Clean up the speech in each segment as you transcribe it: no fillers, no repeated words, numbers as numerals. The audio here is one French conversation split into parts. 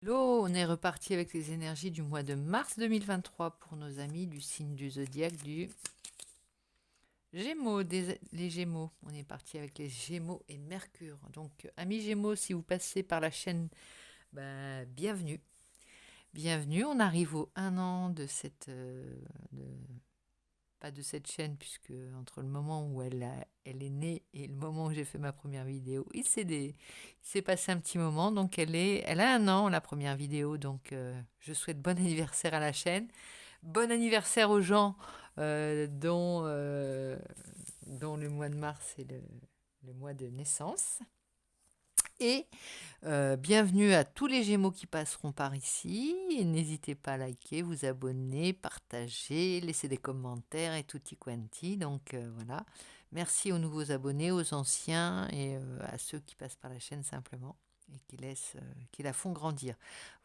Hello, on est reparti avec les énergies du mois de mars 2023 pour nos amis du signe du zodiaque du Gémeaux, les Gémeaux. On est parti avec les Gémeaux et Mercure. Donc, amis Gémeaux, si vous passez par la chaîne, bienvenue. Bienvenue, on arrive au 1 an de cette... pas de cette chaîne, puisque entre le moment où elle est née et le moment où j'ai fait ma première vidéo, il s'est passé un petit moment. Donc elle a 1 an, la première vidéo. Donc je souhaite bon anniversaire à la chaîne. Bon anniversaire aux gens dont le mois de mars est le mois de naissance. Et bienvenue à tous les Gémeaux qui passeront par ici. Et n'hésitez pas à liker, vous abonner, partager, laisser des commentaires et tutti quanti. Donc voilà. Merci aux nouveaux abonnés, aux anciens et à ceux qui passent par la chaîne simplement et qui la font grandir.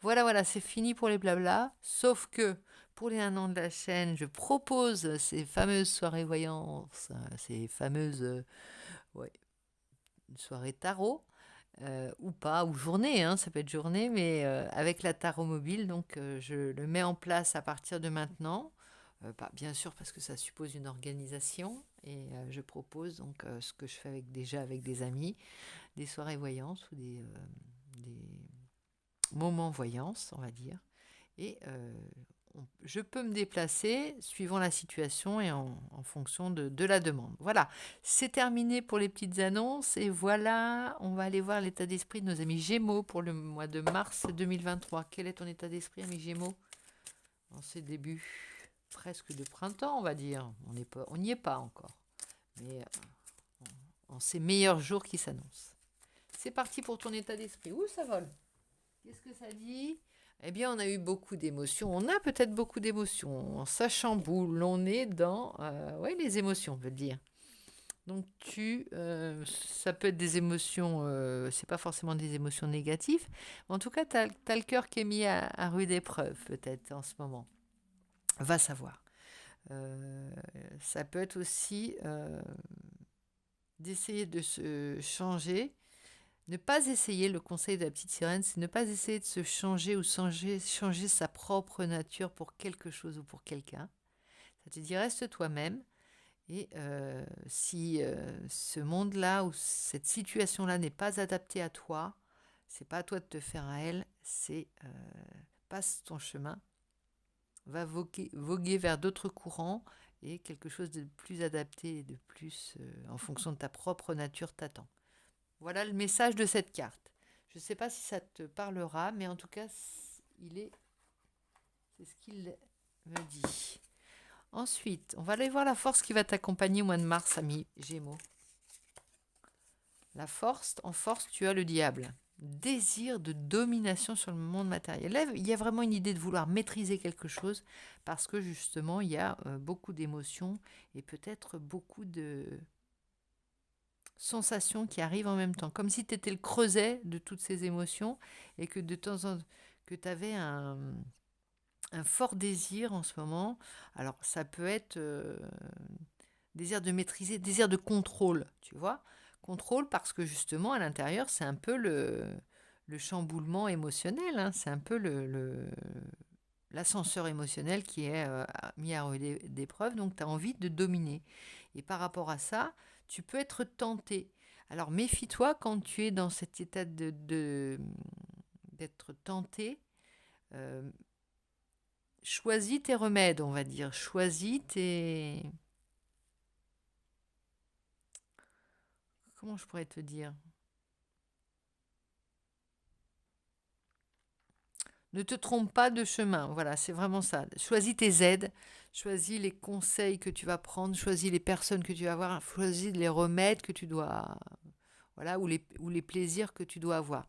Voilà, c'est fini pour les blablas. Sauf que pour les 1 an de la chaîne, je propose ces fameuses soirées voyances, ces fameuses ouais, soirées tarot ou pas, ou journée, hein, ça peut être journée, mais avec la tarot mobile, donc je le mets en place à partir de maintenant. Bien sûr, parce que ça suppose une organisation, et je propose donc ce que je fais déjà avec des amis, des soirées voyances ou des moments voyances, on va dire. Et je peux me déplacer suivant la situation et en fonction de la demande. Voilà, c'est terminé pour les petites annonces. Et voilà, on va aller voir l'état d'esprit de nos amis Gémeaux pour le mois de mars 2023. Quel est ton état d'esprit, amis Gémeaux, en ces débuts presque de printemps, on va dire. On n'y est pas encore, mais en ces meilleurs jours qui s'annoncent. C'est parti pour ton état d'esprit. Ouh, ça vole. Qu'est-ce que ça dit? Eh bien, on a eu beaucoup d'émotions. On a peut-être beaucoup d'émotions. Ça chamboule. On est dans les émotions, on veut dire. Donc, ça peut être des émotions, c'est pas forcément des émotions négatives. En tout cas, tu as le cœur qui est mis à rude épreuve, peut-être, en ce moment. Va savoir. Ça peut être aussi d'essayer de se changer. Ne pas essayer, le conseil de la petite sirène, c'est ne pas essayer de se changer ou changer sa propre nature pour quelque chose ou pour quelqu'un. Ça te dit reste toi-même. Et si ce monde-là ou cette situation-là n'est pas adaptée à toi, c'est pas à toi de te faire à elle, c'est passe ton chemin, va voguer vers d'autres courants et quelque chose de plus adapté et de plus en fonction de ta propre nature t'attend. Voilà le message de cette carte. Je ne sais pas si ça te parlera, mais en tout cas, c'est ce qu'il me dit. Ensuite, on va aller voir la force qui va t'accompagner au mois de mars, ami Gémeaux. La force, en force, tu as le diable. Désir de domination sur le monde matériel. Là, il y a vraiment une idée de vouloir maîtriser quelque chose parce que justement, il y a beaucoup d'émotions et peut-être beaucoup de sensations qui arrivent en même temps, comme si tu étais le creuset de toutes ces émotions et que de temps en temps, que tu avais un fort désir en ce moment. Alors, ça peut être désir de maîtriser, désir de contrôle, tu vois. Contrôle parce que justement, à l'intérieur, c'est un peu le chamboulement émotionnel, hein, c'est un peu l'ascenseur émotionnel qui est mis à rude d'épreuve, donc tu as envie de dominer. Et par rapport à ça, tu peux être tenté. Alors méfie-toi quand tu es dans cet état d'être tenté. Euh, Choisis tes remèdes, on va dire. Choisis tes... Comment je pourrais te dire? Ne te trompe pas de chemin. Voilà, c'est vraiment ça. Choisis tes aides, choisis les conseils que tu vas prendre, choisis les personnes que tu vas voir, choisis les remèdes que tu dois... Voilà, ou les plaisirs que tu dois avoir.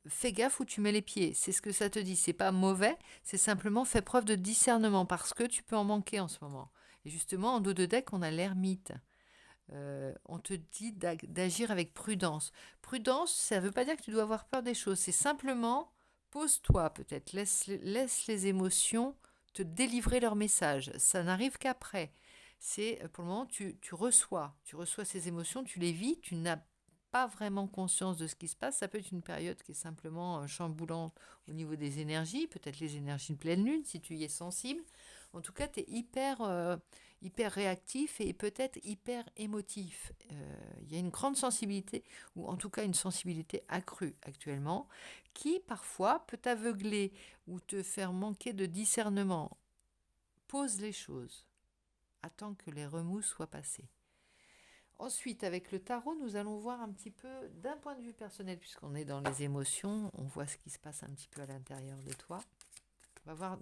Fais gaffe où tu mets les pieds. C'est ce que ça te dit. C'est pas mauvais, c'est simplement fais preuve de discernement parce que tu peux en manquer en ce moment. Et justement, en dos de deck, on a l'ermite. On te dit d'agir avec prudence. Prudence, ça ne veut pas dire que tu dois avoir peur des choses. C'est simplement, pose-toi peut-être, laisse les émotions te délivrer leur message. Ça n'arrive qu'après. C'est pour le moment, tu reçois ces émotions, tu les vis, tu n'as pas vraiment conscience de ce qui se passe. Ça peut être une période qui est simplement chamboulante au niveau des énergies, peut-être les énergies de pleine lune, si tu y es sensible. En tout cas, tu es hyper réactif et peut-être hyper émotif. Il y a une grande sensibilité, ou en tout cas une sensibilité accrue actuellement, qui parfois peut t'aveugler ou te faire manquer de discernement. Pose les choses. Attends que les remous soient passés. Ensuite, avec le tarot, nous allons voir un petit peu d'un point de vue personnel, puisqu'on est dans les émotions, on voit ce qui se passe un petit peu à l'intérieur de toi. On va voir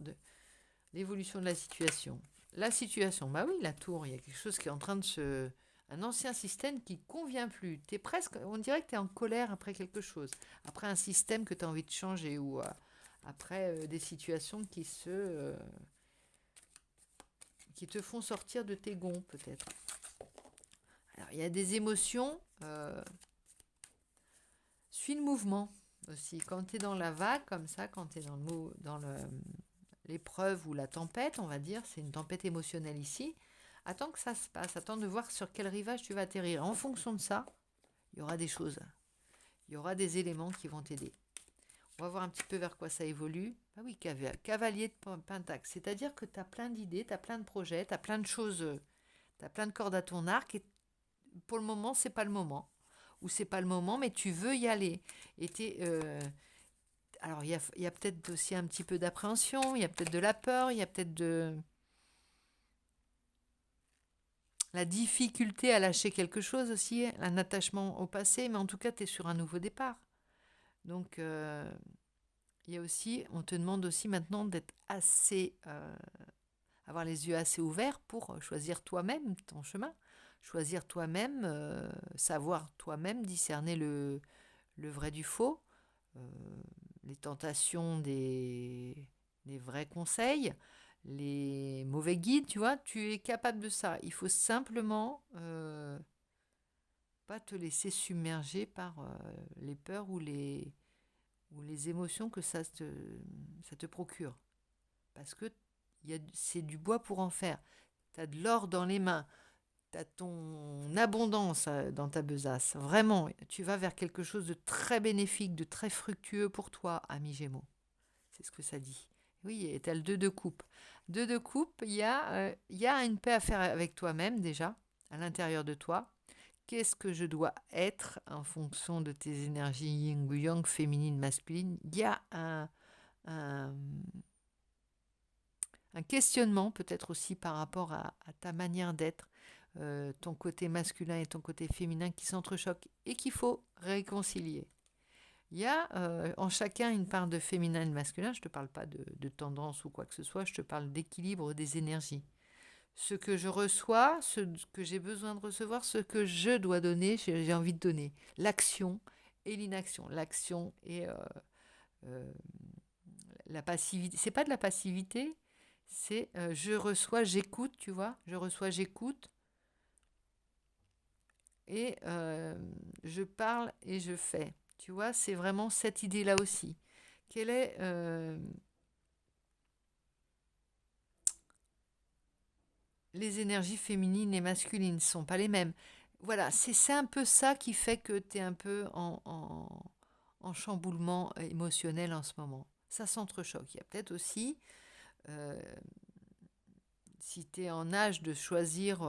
l'évolution de la situation. La situation, bah oui, la tour, il y a quelque chose qui est en train de se... Un ancien système qui ne convient plus. T'es presque, on dirait que tu es en colère après quelque chose, après un système que tu as envie de changer, ou après des situations qui te font sortir de tes gonds, peut-être. Alors, il y a des émotions. Suis le mouvement aussi. Quand tu es dans la vague, comme ça, quand tu es dans l'épreuve ou la tempête, on va dire, c'est une tempête émotionnelle ici, attends que ça se passe. Attends de voir sur quel rivage tu vas atterrir. En fonction de ça, il y aura des choses. Il y aura des éléments qui vont t'aider. On va voir un petit peu vers quoi ça évolue. Ah oui, cavalier de Pentacle. C'est-à-dire que tu as plein d'idées, tu as plein de projets, tu as plein de choses, tu as plein de cordes à ton arc et pour le moment, c'est pas le moment. Ou c'est pas le moment, mais tu veux y aller. Alors, il y a peut-être aussi un petit peu d'appréhension, il y a peut-être de la peur, il y a peut-être de la difficulté à lâcher quelque chose aussi, un attachement au passé, mais en tout cas, tu es sur un nouveau départ. Donc, il y a aussi, on te demande aussi maintenant d'être avoir les yeux assez ouverts pour choisir toi-même ton chemin. Choisir toi-même, savoir toi-même discerner le vrai du faux, les tentations des vrais conseils, les mauvais guides, tu vois, tu es capable de ça. Il faut simplement pas te laisser submerger par les peurs ou les émotions que ça te procure. Parce que c'est du bois pour en faire. Tu as de l'or dans les mains. Tu as ton abondance dans ta besace. Vraiment, tu vas vers quelque chose de très bénéfique, de très fructueux pour toi, ami Gémeaux. C'est ce que ça dit. Oui, et tu as le 2 de coupe. 2 de coupe, il y a une paix à faire avec toi-même déjà, à l'intérieur de toi. Qu'est-ce que je dois être en fonction de tes énergies yin ou yang, féminine, masculine? Il y a un questionnement peut-être aussi par rapport à ta manière d'être. Ton côté masculin et ton côté féminin qui s'entrechoquent et qu'il faut réconcilier. Il y a en chacun une part de féminin et de masculin. Je ne te parle pas de tendance ou quoi que ce soit, je te parle d'équilibre des énergies. Ce que je reçois, ce que j'ai besoin de recevoir, ce que je dois donner, j'ai envie de donner. L'action et l'inaction. L'action et la passivité. C'est pas de la passivité, c'est je reçois, j'écoute, tu vois. Je reçois, j'écoute. Et je parle et je fais. Tu vois, c'est vraiment cette idée-là aussi. Quelle est les énergies féminines et masculines ne sont pas les mêmes. Voilà, c'est un peu ça qui fait que tu es un peu en chamboulement émotionnel en ce moment. Ça s'entrechoque. Il y a peut-être aussi, euh, si tu es en âge de choisir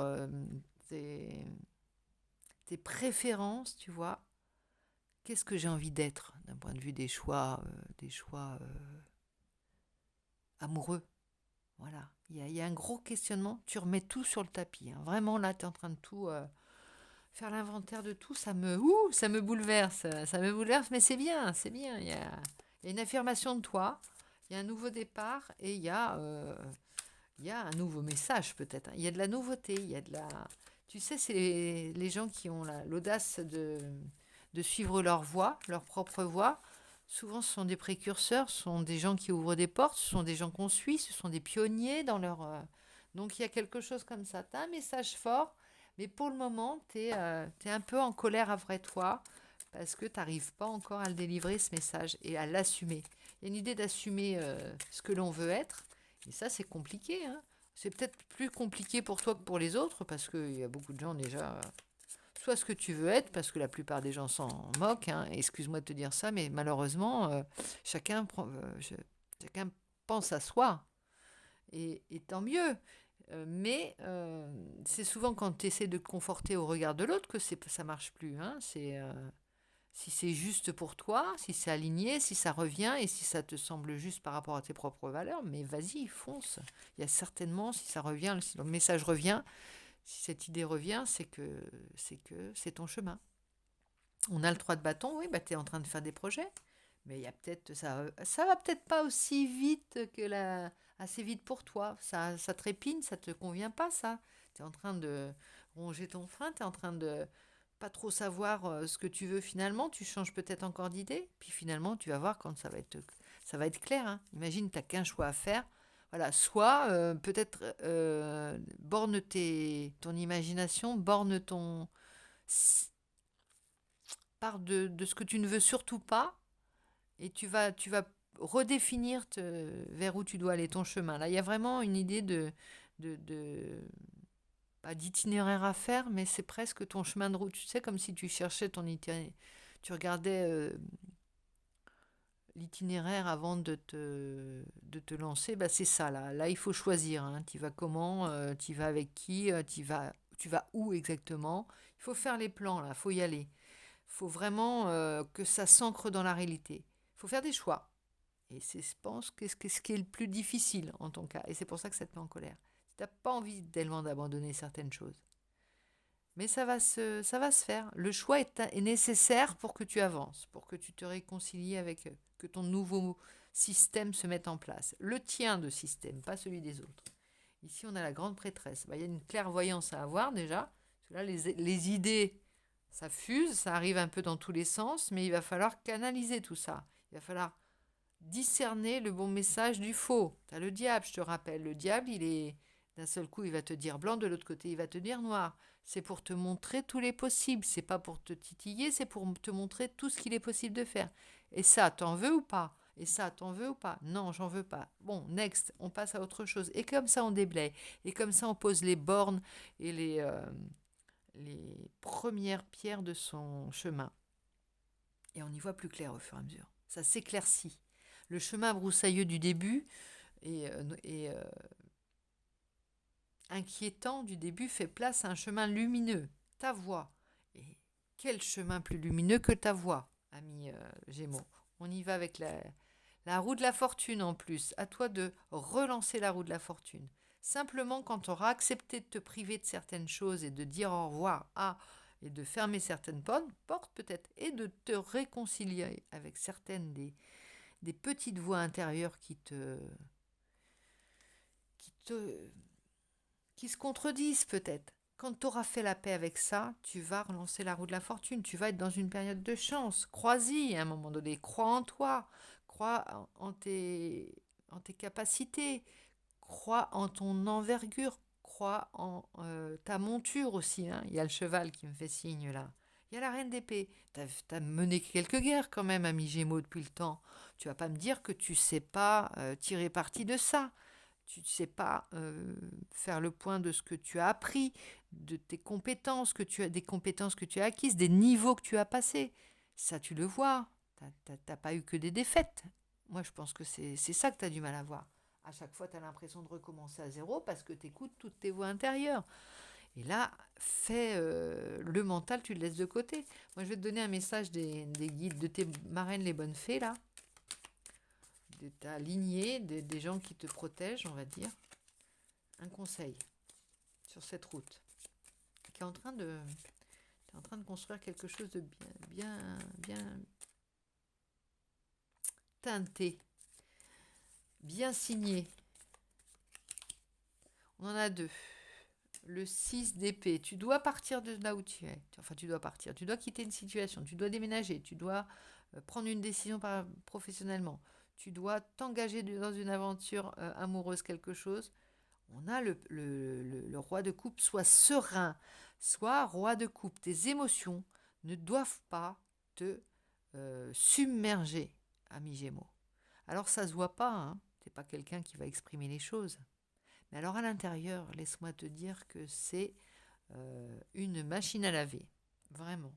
tes préférences, tu vois, qu'est-ce que j'ai envie d'être d'un point de vue des choix amoureux. Voilà, il y a un gros questionnement. Tu remets tout sur le tapis. Hein. Vraiment, là, tu es en train de tout faire l'inventaire de tout. Ça me bouleverse. Ça me bouleverse, mais c'est bien, c'est bien. Il y a une affirmation de toi. Il y a un nouveau départ et il y a un nouveau message peut-être. Hein. Il y a de la nouveauté. Il y a de la... Tu sais, c'est les gens qui ont l'audace de suivre leur voie, leur propre voie. Souvent, ce sont des précurseurs, ce sont des gens qui ouvrent des portes, ce sont des gens qu'on suit, ce sont des pionniers dans leur... Donc, il y a quelque chose comme ça. Tu as un message fort, mais pour le moment, tu es un peu en colère après toi parce que tu n'arrives pas encore à le délivrer, ce message, et à l'assumer. Il y a une idée d'assumer ce que l'on veut être, et ça, c'est compliqué. Hein. C'est peut-être plus compliqué pour toi que pour les autres, parce qu'il y a beaucoup de gens déjà sois ce que tu veux être, parce que la plupart des gens s'en moquent, hein, excuse-moi de te dire ça, mais malheureusement, chacun pense à soi, et tant mieux. Mais c'est souvent quand tu essaies de te conforter au regard de l'autre que ça marche plus. Hein. Si c'est juste pour toi, si c'est aligné, si ça revient et si ça te semble juste par rapport à tes propres valeurs, mais vas-y, fonce. Il y a certainement, si ça revient, si le message revient, si cette idée revient, c'est ton chemin. On a le 3 de bâton, oui, bah tu es en train de faire des projets, mais il y a peut-être ça va peut-être pas aussi vite assez vite pour toi. Ça trépine, ça te convient pas ça. Tu es en train de ronger ton frein, tu es en train de pas trop savoir ce que tu veux finalement, tu changes peut-être encore d'idée, puis finalement tu vas voir quand ça va être clair. Hein. Imagine, tu n'as qu'un choix à faire. Voilà, soit peut-être borne ton imagination, borne ton... Part de ce que tu ne veux surtout pas, et tu vas redéfinir vers où tu dois aller, ton chemin. Là, il y a vraiment une idée de pas d'itinéraire à faire, mais c'est presque ton chemin de route. Tu sais, comme si tu cherchais ton itinéraire, tu regardais l'itinéraire avant de te lancer. Bah, c'est ça, là. Là, il faut choisir. Hein. Tu vas comment, tu vas avec qui, tu vas où exactement. Il faut faire les plans, là. Il faut y aller. Il faut vraiment que ça s'ancre dans la réalité. Il faut faire des choix. Et c'est, je pense, ce qui est le plus difficile en ton cas. Et c'est pour ça que ça te met en colère. Tu n'as pas envie tellement d'abandonner certaines choses. Mais ça va se faire. Le choix est nécessaire pour que tu avances, pour que tu te réconcilies avec eux, que ton nouveau système se mette en place. Le tien de système, pas celui des autres. Ici, on a la grande prêtresse. Bah, il y a une clairvoyance à avoir déjà. Parce que là, les idées, ça fuse, ça arrive un peu dans tous les sens, mais il va falloir canaliser tout ça. Il va falloir discerner le bon message du faux. Tu as le diable, je te rappelle. Le diable, il est d'un seul coup, il va te dire blanc, de l'autre côté, il va te dire noir. C'est pour te montrer tous les possibles. C'est pas pour te titiller, c'est pour te montrer tout ce qu'il est possible de faire. Et ça, t'en veux ou pas? Et ça, t'en veux ou pas? Non, j'en veux pas. Bon, next, on passe à autre chose. Et comme ça, on déblaye. Et comme ça, on pose les bornes et les premières pierres de son chemin. Et on y voit plus clair au fur et à mesure. Ça s'éclaircit. Le chemin broussailleux du début et inquiétant du début fait place à un chemin lumineux, ta voix. Et quel chemin plus lumineux que ta voix, ami Gémeaux. On y va avec la roue de la fortune en plus. À toi de relancer la roue de la fortune. Simplement quand tu auras accepté de te priver de certaines choses et de dire au revoir et de fermer certaines portes peut-être, et de te réconcilier avec certaines des petites voix intérieures qui se contredisent peut-être. Quand tu auras fait la paix avec ça, tu vas relancer la roue de la fortune. Tu vas être dans une période de chance. Crois-y à un moment donné. Crois en toi. Crois en tes capacités. Crois en ton envergure. Crois en ta monture aussi. Hein. Il y a le cheval qui me fait signe là. Il y a la reine d'épée. T'as mené quelques guerres quand même, ami Gémeaux, depuis le temps. Tu vas pas me dire que tu sais pas tirer parti de ça. Tu ne sais pas faire le point de ce que tu as appris, de tes compétences des compétences que tu as acquises, des niveaux que tu as passés. Ça, tu le vois. Tu n'as pas eu que des défaites. Moi, je pense que c'est ça que tu as du mal à voir. À chaque fois, tu as l'impression de recommencer à zéro parce que tu écoutes toutes tes voix intérieures. Et là, fais le mental, tu le laisses de côté. Moi, je vais te donner un message des guides, de tes marraines, les bonnes fées, là. De ta lignée, des gens qui te protègent, on va dire. Un conseil sur cette route. Tu es en train de construire quelque chose de bien teinté, bien signé. On en a deux. Le 6 d'épée. Tu dois partir de là où tu es. Enfin, tu dois partir. Tu dois quitter une situation. Tu dois déménager. Tu dois prendre une décision professionnellement. Tu dois t'engager dans une aventure amoureuse, quelque chose. On a le roi de coupe, sois serein, sois roi de coupe. Tes émotions ne doivent pas te submerger, ami Gémeaux. Alors ça se voit pas, hein. T'es pas quelqu'un qui va exprimer les choses. Mais alors à l'intérieur, laisse-moi te dire que c'est une machine à laver. vraiment.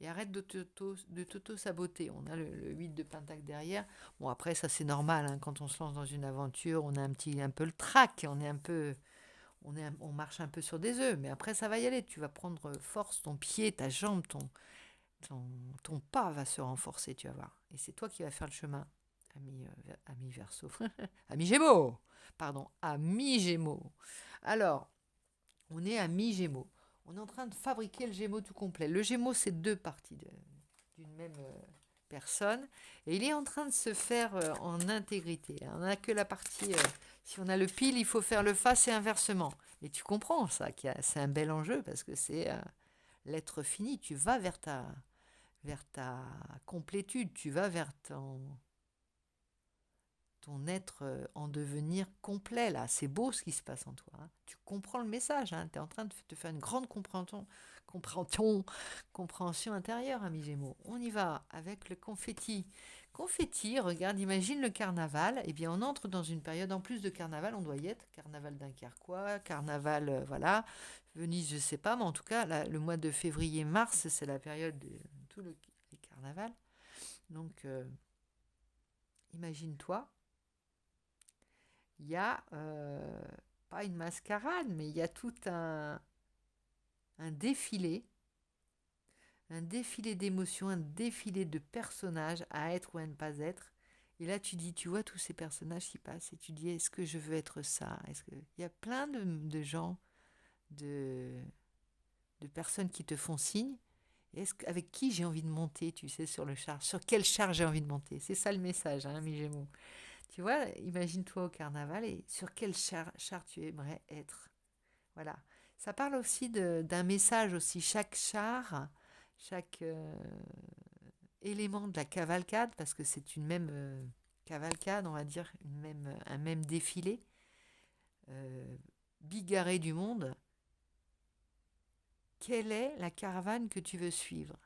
Et arrête de t'auto-saboter. On a le 8 de pentacle derrière. Bon, après, ça, c'est normal. Hein. Quand on se lance dans une aventure, on a un peu le trac. On marche un peu sur des œufs. Mais après, ça va y aller. Tu vas prendre force. Ton pied, ta jambe, ton, ton pas va se renforcer, tu vas voir. Et c'est toi qui vas faire le chemin. Ami Verseau. Ami Gémeaux. Pardon, ami Gémeaux. Alors, on est ami Gémeaux. On est en train de fabriquer le Gémeaux tout complet. Le Gémeaux, c'est deux parties d'une même personne. Et il est en train de se faire en intégrité. On n'a que la partie... si on a le pile, il faut faire le face et inversement. Et tu comprends ça, c'est un bel enjeu parce que c'est l'être fini. Tu vas vers ta complétude. Tu vas vers ton être en devenir complet, là. C'est beau ce qui se passe en toi. Hein. Tu comprends le message. Hein. Tu es en train de te faire une grande compréhension intérieure, ami Gémeaux. On y va avec le confetti. Confetti, regarde, imagine le carnaval. Eh bien, on entre dans une période, en plus de carnaval, on doit y être. Carnaval Dunkerquois, carnaval, voilà. Venise, je ne sais pas, mais en tout cas, là, le mois de février-mars, c'est la période de tous les carnavals. Donc, imagine-toi, il y a, pas une mascarade, mais il y a tout un défilé d'émotions, un défilé de personnages à être ou à ne pas être. Et là, tu vois tous ces personnages qui passent et tu dis, est-ce que je veux être ça? Il y a plein de gens, de, de personnes qui te font signe. Avec qui j'ai envie de monter, tu sais, sur le char? Sur quel char j'ai envie de monter? C'est ça le message, hein, mes Gémeaux. Tu vois, imagine-toi au carnaval et sur quel char tu aimerais être. Voilà. Ça parle aussi d'un message aussi. Chaque char, chaque élément de la cavalcade, parce que c'est une même cavalcade, on va dire, un même défilé, bigarré du monde. Quelle est la caravane que tu veux suivre?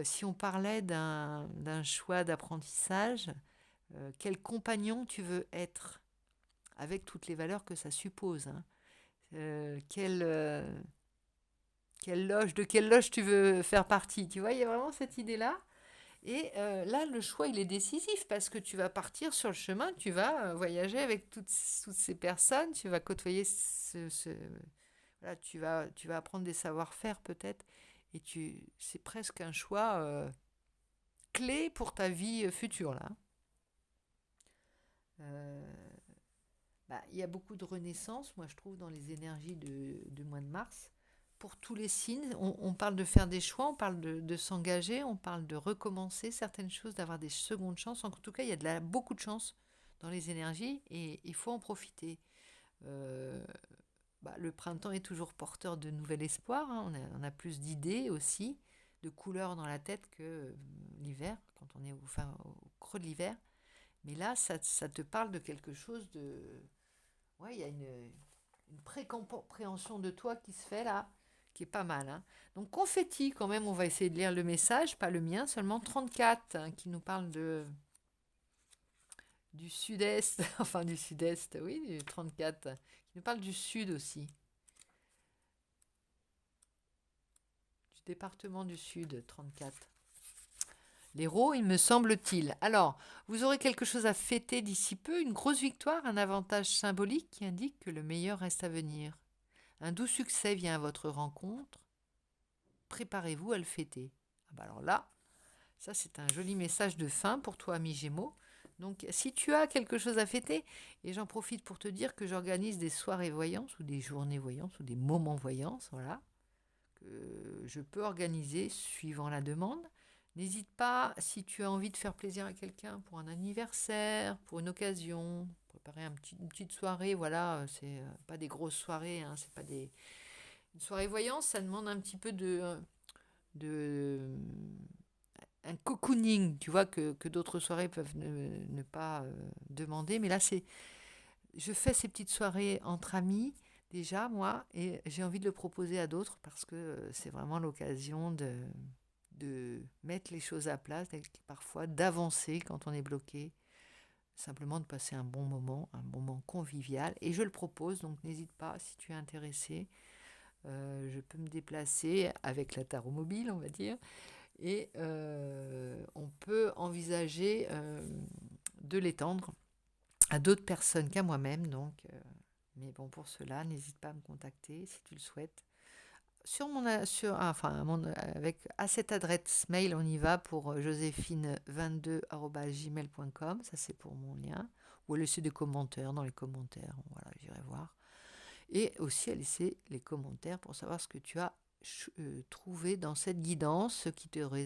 Si on parlait d'un choix d'apprentissage, quel compagnon tu veux être, avec toutes les valeurs que ça suppose. Hein. Euh, quelle, euh, de quelle loge tu veux faire partie? Tu vois, il y a vraiment cette idée-là. Et là, le choix, il est décisif parce que tu vas partir sur le chemin, tu vas voyager avec toutes ces personnes, tu vas côtoyer voilà, tu vas apprendre des savoir-faire peut-être. Et c'est presque un choix clé pour ta vie future, là. Euh, il y a beaucoup de renaissance, moi je trouve, dans les énergies de mois de mars. Pour tous les signes, on parle de faire des choix, on parle de s'engager, on parle de recommencer certaines choses, d'avoir des secondes chances. En tout cas, il y a beaucoup de chance dans les énergies et il faut en profiter. Euh, le printemps est toujours porteur de nouvel espoir. Hein. On a plus d'idées aussi, de couleurs dans la tête que l'hiver, quand on est au creux de l'hiver. Mais là, ça te parle de quelque chose de... Ouais, il y a une précompréhension de toi qui se fait là, qui est pas mal. Hein. Donc confetti, quand même, on va essayer de lire le message, pas le mien, seulement 34, hein, qui nous parle du sud-est, enfin du sud-est, oui, du 34, qui nous parle du sud aussi, du département du sud, 34. L'héros, il me semble-t-il. Alors, vous aurez quelque chose à fêter d'ici peu, une grosse victoire, un avantage symbolique qui indique que le meilleur reste à venir. Un doux succès vient à votre rencontre. Préparez-vous à le fêter. Ah bah alors là, ça c'est un joli message de fin pour toi, ami Gémeaux. Donc, si tu as quelque chose à fêter, et j'en profite pour te dire que j'organise des soirées voyances ou des journées voyances ou des moments voyances, voilà, que je peux organiser suivant la demande. N'hésite pas, si tu as envie de faire plaisir à quelqu'un pour un anniversaire, pour une occasion, préparer une petite soirée, voilà, c'est pas des grosses soirées, hein, c'est pas des... Une soirée voyance, ça demande un petit peu de un cocooning, tu vois, que d'autres soirées peuvent ne pas demander. Mais là, je fais ces petites soirées entre amis, déjà, moi, et j'ai envie de le proposer à d'autres parce que c'est vraiment l'occasion de mettre les choses à place, parfois d'avancer quand on est bloqué, simplement de passer un bon moment convivial. Et je le propose, donc n'hésite pas si tu es intéressé. Je peux me déplacer avec la tarot mobile, on va dire, et on peut envisager de l'étendre à d'autres personnes qu'à moi-même. Donc, mais bon, pour cela, n'hésite pas à me contacter si tu le souhaites. Sur à cette adresse mail, on y va pour joséphine22@gmail.com. Ça, c'est pour mon lien. Ou à laisser des commentaires dans les commentaires. Voilà, j'irai voir. Et aussi à laisser les commentaires pour savoir ce que tu as trouvé dans cette guidance,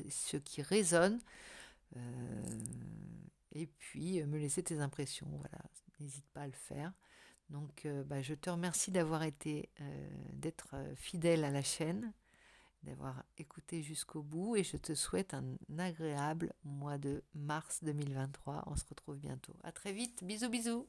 ce qui résonne. Et puis, me laisser tes impressions. Voilà, n'hésite pas à le faire. Donc, je te remercie d'être fidèle à la chaîne, d'avoir écouté jusqu'au bout et je te souhaite un agréable mois de mars 2023. On se retrouve bientôt. À très vite. Bisous, bisous.